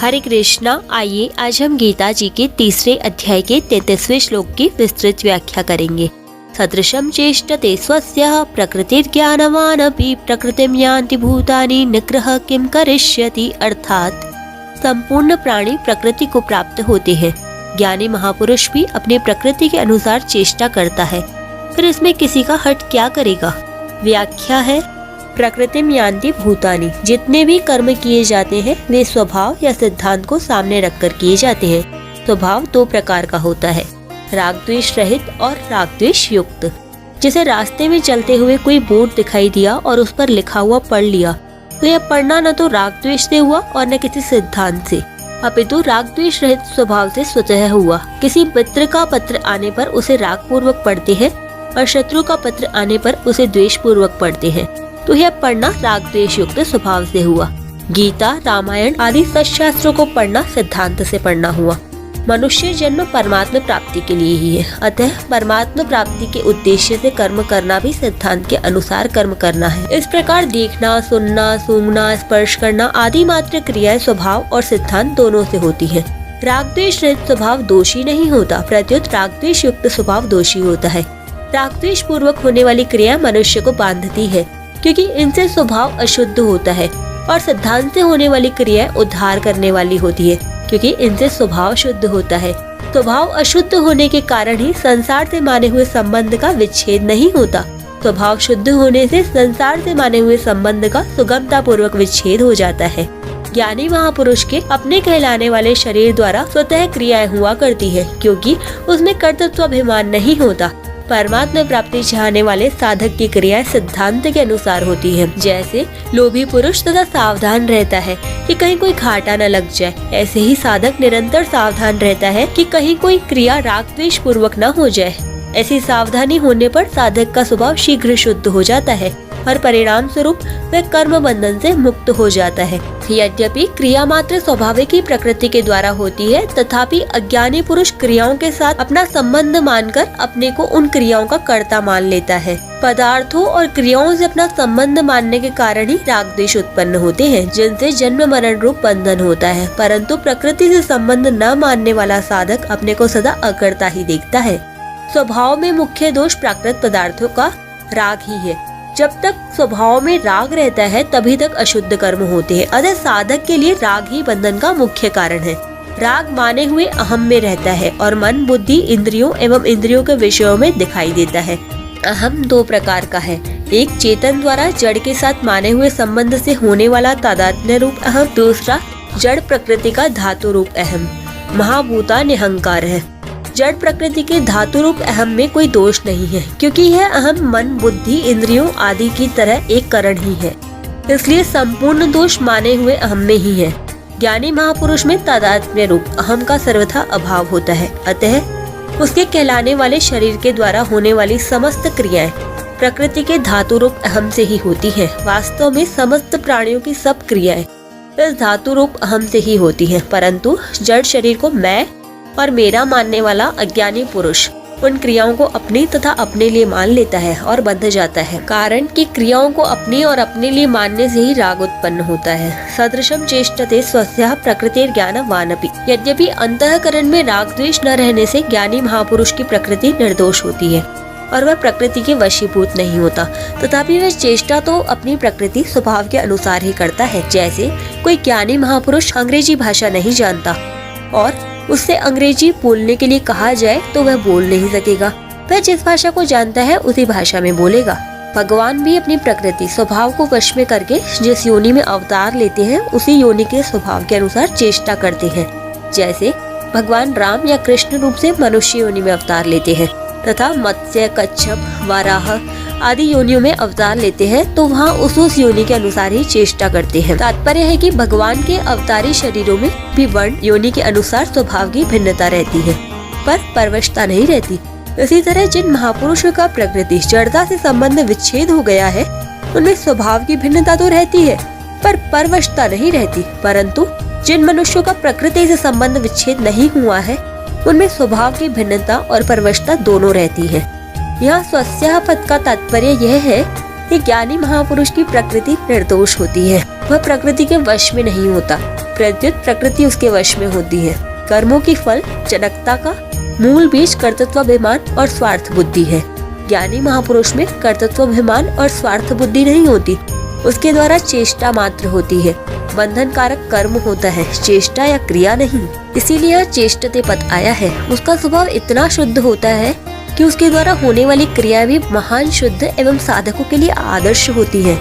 हरे कृष्णा। आइए आज हम गीता जी के तीसरे अध्याय के 33वें श्लोक की विस्तृत व्याख्या करेंगे। सदृशं चेष्टते स्वस्यः प्रकृतिर्ज्ञानवानपि प्रकृतिं यान्ति भूतानि निग्रह किम करिष्यति। अर्थात संपूर्ण प्राणी प्रकृति को प्राप्त होते हैं। ज्ञानी महापुरुष भी अपनी प्रकृति के अनुसार चेष्टा करता है, फिर इसमें किसी का हट क्या करेगा। व्याख्या है, प्रकृतिम यान्ति भूतानि, जितने भी कर्म किए जाते हैं वे स्वभाव या सिद्धांत को सामने रखकर किए जाते हैं। स्वभाव दो प्रकार का होता है, राग द्वेष रहित और राग द्वेष युक्त। जैसे रास्ते में चलते हुए कोई बोर्ड दिखाई दिया और उस पर लिखा हुआ पढ़ लिया, तो यह पढ़ना न तो राग द्वेष से हुआ और न किसी सिद्धांत से, अपितु राग द्वेष रहित स्वभाव से स्वतः हुआ। किसी मित्र का पत्र आने पर उसे राग पूर्वक पढ़ते हैं और शत्रु का पत्र आने पर उसे द्वेष पूर्वक पढ़ते हैं, तो यह पढ़ना राग द्वेष युक्त स्वभाव से हुआ। गीता, रामायण आदि सत्शास्त्रों को पढ़ना सिद्धांत से पढ़ना हुआ। मनुष्य जन्म परमात्मा प्राप्ति के लिए ही है, अतः परमात्मा प्राप्ति के उद्देश्य से कर्म करना भी सिद्धांत के अनुसार कर्म करना है। इस प्रकार देखना, सुनना, सूंघना, स्पर्श करना आदि मात्र क्रियाएं स्वभाव और सिद्धांत दोनों से होती है। राग द्वेष रहित स्वभाव दोषी नहीं होता, प्रत्युत राग द्वेष युक्त स्वभाव दोषी होता है। राग द्वेष पूर्वक होने वाली क्रिया मनुष्य को बांधती है, क्योंकि इनसे स्वभाव अशुद्ध होता है, और सिद्धांत से होने वाली क्रिया उद्धार करने वाली होती है, क्योंकि इनसे स्वभाव शुद्ध होता है। स्वभाव अशुद्ध होने के कारण ही संसार से माने हुए संबंध का विच्छेद नहीं होता। स्वभाव शुद्ध होने से संसार से माने हुए संबंध का सुगमता पूर्वक विच्छेद हो जाता है। ज्ञानी महापुरुष के अपने कहलाने वाले शरीर द्वारा स्वतः क्रियाएं हुआ करती है, क्योंकि उसमें कर्तृत्वाभिमान नहीं होता। परमात्मा प्राप्ति चाहने वाले साधक की क्रियाएं सिद्धांत के अनुसार होती है। जैसे लोभी पुरुष सदा सावधान रहता है कि कहीं कोई घाटा न लग जाए, ऐसे ही साधक निरंतर सावधान रहता है कि कहीं कोई क्रिया राग द्वेष पूर्वक न हो जाए। ऐसी सावधानी होने पर साधक का स्वभाव शीघ्र शुद्ध हो जाता है और परिणाम स्वरूप वह कर्म बंधन से मुक्त हो जाता है। यद्यपि क्रिया मात्र स्वाभाविक ही प्रकृति के द्वारा होती है, तथापि अज्ञानी पुरुष क्रियाओं के साथ अपना संबंध मानकर अपने को उन क्रियाओं का कर्ता मान लेता है। पदार्थों और क्रियाओं से अपना संबंध मानने के कारण ही राग द्वेष उत्पन्न होते हैं, जिनसे जन्म मरण रूप बंधन होता है। परंतु प्रकृति से संबंध न मानने वाला साधक अपने को सदा अकर्ता ही देखता है। स्वभाव में मुख्य दोष प्राकृत पदार्थों का राग ही है। जब तक स्वभाव में राग रहता है तभी तक अशुद्ध कर्म होते हैं, अतः साधक के लिए राग ही बंधन का मुख्य कारण है। राग माने हुए अहम में रहता है और मन, बुद्धि, इंद्रियों एवं इंद्रियों के विषयों में दिखाई देता है। अहम दो प्रकार का है, एक चेतन द्वारा जड़ के साथ माने हुए संबंध से होने वाला तादात्म्य रूप अहम, दूसरा जड़ प्रकृति का धातु रूप अहम, महाभूता निहंकार है। जड़ प्रकृति के धातु रूप अहम में कोई दोष नहीं है, क्योंकि यह अहम मन, बुद्धि, इंद्रियों आदि की तरह एक करण ही है, इसलिए संपूर्ण दोष माने हुए अहम में ही है। ज्ञानी महापुरुष में तादात्म्य रूप अहम का सर्वथा अभाव होता है, अतः उसके कहलाने वाले शरीर के द्वारा होने वाली समस्त क्रियाएं प्रकृति के धातु रूप अहम से ही होती है। वास्तव में समस्त प्राणियों की सब क्रियाएं इस धातु रूप अहम से ही होती है, परंतु जड़ शरीर को मैं और मेरा मानने वाला अज्ञानी पुरुष उन क्रियाओं को अपनी तथा अपने लिए मान लेता है और बंध जाता है। कारण कि क्रियाओं को अपनी और अपने लिए मानने से ही राग उत्पन्न होता है। सदृशम चेष्टते स्वस्यः प्रकृतिर्ज्ञानवानपि। यद्यपि अंतःकरण में राग द्वेष न रहने से ज्ञानी महापुरुष की प्रकृति निर्दोष होती है और वह प्रकृति के वशीभूत नहीं होता, तथापि वह चेष्टा तो अपनी प्रकृति स्वभाव के अनुसार ही करता है। जैसे कोई ज्ञानी महापुरुष अंग्रेजी भाषा नहीं जानता और उससे अंग्रेजी बोलने के लिए कहा जाए तो वह बोल नहीं सकेगा, वह जिस भाषा को जानता है उसी भाषा में बोलेगा। भगवान भी अपनी प्रकृति स्वभाव को वश में करके जिस योनि में अवतार लेते हैं उसी योनि के स्वभाव के अनुसार चेष्टा करते हैं। जैसे भगवान राम या कृष्ण रूप से मनुष्य योनि में अवतार लेते हैं तथा मत्स्य, कच्छप, वाराह आदि योनियों में अवतार लेते हैं, तो वहाँ उस योनि के अनुसार ही चेष्टा करते हैं। तात्पर्य है कि भगवान के अवतारी शरीरों में भी वर्ण योनि के अनुसार स्वभाव की भिन्नता रहती है, पर परवशता नहीं रहती। इसी तरह जिन महापुरुषों का प्रकृति जड़ता से संबंध विच्छेद हो गया है, उनमें स्वभाव की भिन्नता तो रहती है पर परवशता नहीं रहती। परंतु जिन मनुष्यों का प्रकृति से संबंध विच्छेद नहीं हुआ है, उनमें स्वभाव की भिन्नता और परवशता दोनों रहती है। यहाँ स्वस्यः पद का तात्पर्य यह है कि ज्ञानी महापुरुष की प्रकृति निर्दोष होती है, वह प्रकृति के वश में नहीं होता। प्रत्युत प्रकृति उसके वश में होती है। कर्मों की फल जनकता का मूल बीज कर्तृत्वाभिमान और स्वार्थ बुद्धि है। ज्ञानी महापुरुष में कर्तृत्वाभिमान और स्वार्थ बुद्धि नहीं होती, उसके द्वारा चेष्टा मात्र होती है। बंधन कारक कर्म होता है, चेष्टा या क्रिया नहीं। इसीलिए यहाँ चेष्टते पद आया है। उसका स्वभाव इतना शुद्ध होता है कि उसके द्वारा होने वाली क्रिया भी महान शुद्ध एवं साधकों के लिए आदर्श होती है।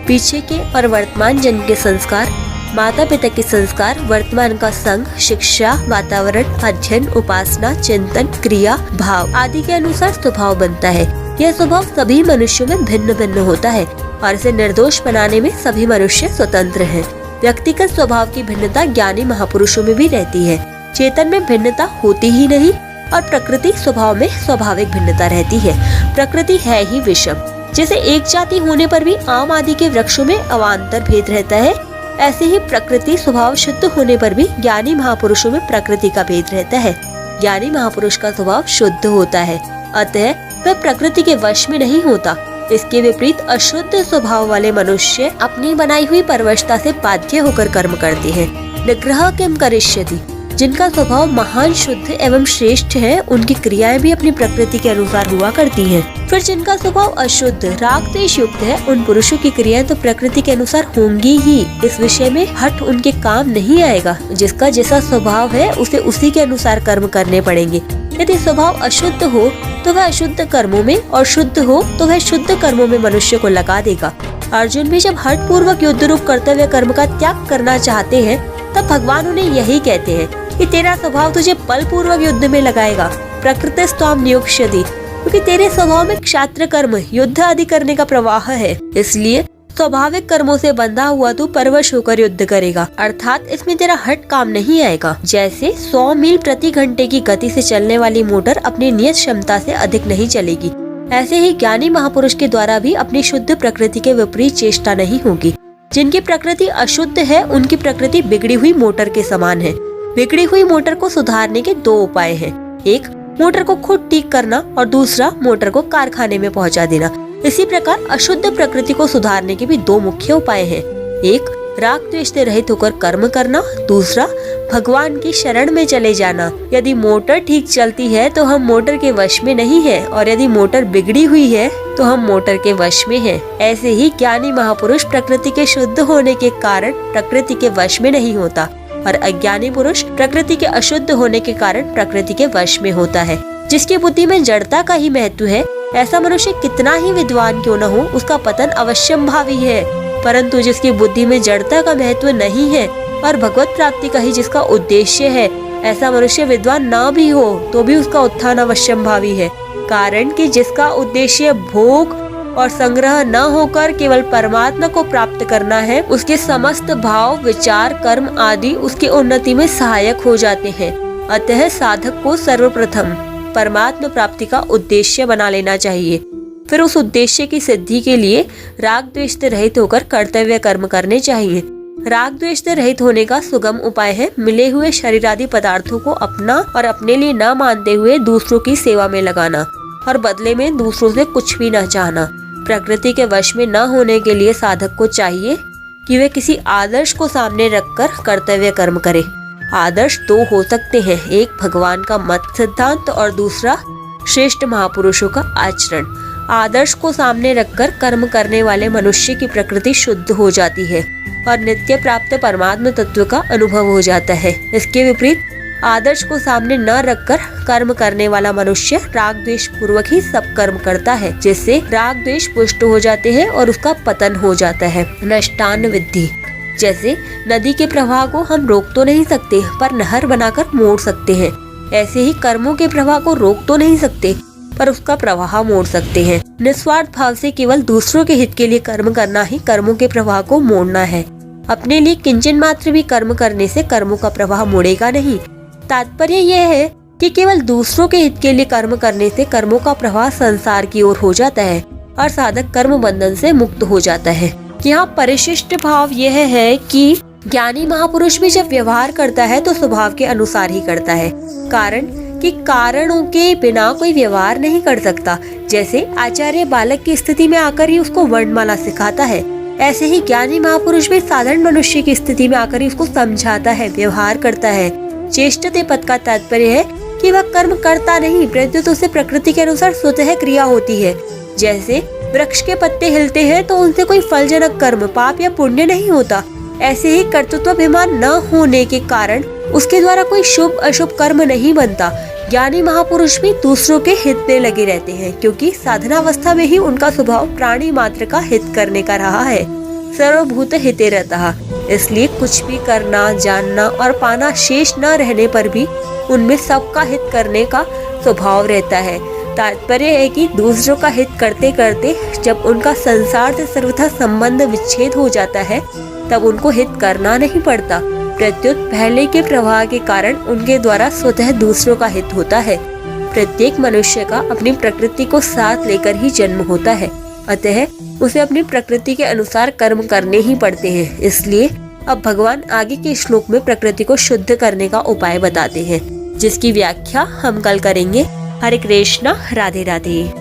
पीछे के और वर्तमान जन्म के संस्कार, माता पिता के संस्कार, वर्तमान का संग, शिक्षा, वातावरण, अध्ययन, उपासना, चिंतन, क्रिया, भाव आदि के अनुसार स्वभाव बनता है। यह स्वभाव सभी मनुष्यों में भिन्न भिन्न होता है और इसे निर्दोष बनाने में सभी मनुष्य स्वतंत्र हैं। व्यक्तिगत स्वभाव की भिन्नता ज्ञानी महापुरुषों में भी रहती है। चेतन में भिन्नता होती ही नहीं और प्रकृति स्वभाव में स्वाभाविक भिन्नता रहती है। प्रकृति है ही विषम। जैसे एक जाति होने पर भी आम आदि के वृक्षों में अवान्तर भेद रहता है, ऐसे ही प्रकृति स्वभाव शुद्ध होने पर भी ज्ञानी महापुरुषों में प्रकृति का भेद रहता है। ज्ञानी महापुरुष का स्वभाव शुद्ध होता है, अतः वह प्रकृति के वश में नहीं होता। इसके विपरीत अशुद्ध स्वभाव वाले मनुष्य अपनी बनाई हुई परवशता से बाध्य होकर कर्म करते हैं। निग्रह किम करिष्यति, जिनका स्वभाव महान शुद्ध एवं श्रेष्ठ है, उनकी क्रियाएं भी अपनी प्रकृति के अनुसार हुआ करती हैं। फिर जिनका स्वभाव अशुद्ध राग द्वेष युक्त है, उन पुरुषों की क्रियाएं तो प्रकृति के अनुसार होंगी ही। इस विषय में हठ उनके काम नहीं आएगा। जिसका जैसा स्वभाव है उसे उसी के अनुसार कर्म करने पड़ेंगे। यदि स्वभाव अशुद्ध हो तो वह अशुद्ध कर्मों में और शुद्ध हो तो वह शुद्ध कर्मों में मनुष्य को लगा देगा। अर्जुन भी जब हठ पूर्वक युद्ध रूप कर्तव्य कर्म का त्याग करना चाहते हैं, तब भगवान उन्हें यही कहते हैं कि तेरा स्वभाव तुझे बलपूर्वक युद्ध में लगाएगा। प्रकृतिस्त्वाम नियोक्ष्यति, क्योंकि तेरे स्वभाव में क्षात्र कर्म, युद्ध आदि करने का प्रवाह है। इसलिए स्वाभाविक कर्मों से बंधा हुआ तू परवश होकर युद्ध करेगा, अर्थात इसमें तेरा हट काम नहीं आएगा। जैसे 100 मील प्रति घंटे की गति से चलने वाली मोटर अपनी नियत क्षमता से अधिक नहीं चलेगी, ऐसे ही ज्ञानी महापुरुष के द्वारा भी अपनी शुद्ध प्रकृति के विपरीत चेष्टा नहीं होगी। जिनकी प्रकृति अशुद्ध है, उनकी प्रकृति बिगड़ी हुई मोटर के समान है। बिगड़ी हुई मोटर को सुधारने के दो उपाय हैं। एक, मोटर को खुद ठीक करना और दूसरा, मोटर को कारखाने में पहुंचा देना। इसी प्रकार अशुद्ध प्रकृति को सुधारने के भी दो मुख्य उपाय हैं। एक, राग द्वेष से रहित होकर कर्म करना, दूसरा, भगवान की शरण में चले जाना। यदि मोटर ठीक चलती है तो हम मोटर के वश में नहीं है, और यदि मोटर बिगड़ी हुई है तो हम मोटर के वश में हैं। ऐसे ही ज्ञानी महापुरुष प्रकृति के शुद्ध होने के कारण प्रकृति के वश में नहीं होता, और अज्ञानी पुरुष प्रकृति के अशुद्ध होने के कारण प्रकृति के वश में होता है। जिसकी बुद्धि में जड़ता का ही महत्व है, ऐसा मनुष्य कितना ही विद्वान क्यों न हो, उसका पतन अवश्यंभावी है। परंतु जिसकी बुद्धि में जड़ता का महत्व नहीं है और भगवत प्राप्ति का ही जिसका उद्देश्य है, ऐसा मनुष्य विद्वान ना भी हो तो भी उसका उत्थान अवश्यंभावी है। कारण कि जिसका उद्देश्य भोग और संग्रह न होकर केवल परमात्मा को प्राप्त करना है, उसके समस्त भाव, विचार, कर्म आदि उसकी उन्नति में सहायक हो जाते हैं। अतः साधक को सर्वप्रथम परमात्मा प्राप्ति का उद्देश्य बना लेना चाहिए। फिर उस उद्देश्य की सिद्धि के लिए राग द्वेष से रहित होकर कर्तव्य कर्म करने चाहिए। राग द्वेष से रहित होने का सुगम उपाय है मिले हुए शरीर आदि पदार्थों को अपना और अपने लिए न मानते हुए दूसरों की सेवा में लगाना, और बदले में दूसरों से कुछ भी न चाहना। प्रकृति के वश में न होने के लिए साधक को चाहिए कि वे किसी आदर्श को सामने रखकर कर्तव्य कर्म करे। आदर्श दो हो सकते हैं, एक भगवान का मत सिद्धांत और दूसरा श्रेष्ठ महापुरुषों का आचरण। आदर्श को सामने रखकर कर्म करने वाले मनुष्य की प्रकृति शुद्ध हो जाती है और नित्य प्राप्त परमात्म तत्व का अनुभव हो जाता है। इसके विपरीत आदर्श को सामने न रखकर कर्म करने वाला मनुष्य राग द्वेष पूर्वक ही सब कर्म करता है, जिससे राग द्वेष पुष्ट हो जाते हैं और उसका पतन हो जाता है। नष्टान विद्धि, जैसे नदी के प्रवाह को हम रोक तो नहीं सकते पर नहर बनाकर मोड़ सकते हैं, ऐसे ही कर्मों के प्रवाह को रोक तो नहीं सकते पर उसका प्रवाह मोड़ सकते हैं। निस्वार्थ भाव से केवल दूसरों के हित के लिए कर्म करना ही कर्मों के प्रवाह को मोड़ना है। अपने लिए किंचन मात्र भी कर्म करने से कर्मों का प्रवाह मुड़ेगा नहीं। तात्पर्य यह है कि केवल दूसरों के हित के लिए कर्म करने से कर्मों का प्रवाह संसार की ओर हो जाता है और साधक कर्म बंधन से मुक्त हो जाता है। यहाँ परिशिष्ट भाव यह है कि ज्ञानी महापुरुष भी जब व्यवहार करता है तो स्वभाव के अनुसार ही करता है, कारण कि कारणों के बिना कोई व्यवहार नहीं कर सकता। जैसे आचार्य बालक की स्थिति में आकर ही उसको वर्णमाला सिखाता है, ऐसे ही ज्ञानी महापुरुष भी साधारण मनुष्य की स्थिति में आकर उसको समझाता है, व्यवहार करता है। चेष्टते पद का तात्पर्य है कि वह कर्म करता नहीं, प्रत्युत उसे प्रकृति के अनुसार स्वतः क्रिया होती है। जैसे वृक्ष के पत्ते हिलते हैं तो उनसे कोई फलजनक कर्म, पाप या पुण्य नहीं होता। ऐसे ही कर्तृत्वाभिमान न होने के कारण उसके द्वारा कोई शुभ अशुभ कर्म नहीं बनता। ज्ञानी महापुरुष भी दूसरों के हित में लगे रहते हैं, क्योंकि साधनावस्था में ही उनका स्वभाव प्राणी मात्र का हित करने का रहा है। सर्वभूत हिते रहता, इसलिए कुछ भी करना, जानना और पाना शेष न रहने पर भी उनमें सबका हित करने का स्वभाव रहता है। तात्पर्य है कि दूसरों का हित करते करते जब उनका संसार से सर्वथा संबंध विच्छेद हो जाता है तब उनको हित करना नहीं पड़ता, प्रत्युत पहले के प्रवाह के कारण उनके द्वारा स्वतः दूसरों का हित होता है। प्रत्येक मनुष्य का अपनी प्रकृति को साथ लेकर ही जन्म होता है, अतः उसे अपनी प्रकृति के अनुसार कर्म करने ही पड़ते हैं। इसलिए अब भगवान आगे के श्लोक में प्रकृति को शुद्ध करने का उपाय बताते हैं, जिसकी व्याख्या हम कल करेंगे। हरे कृष्णा, राधे राधे।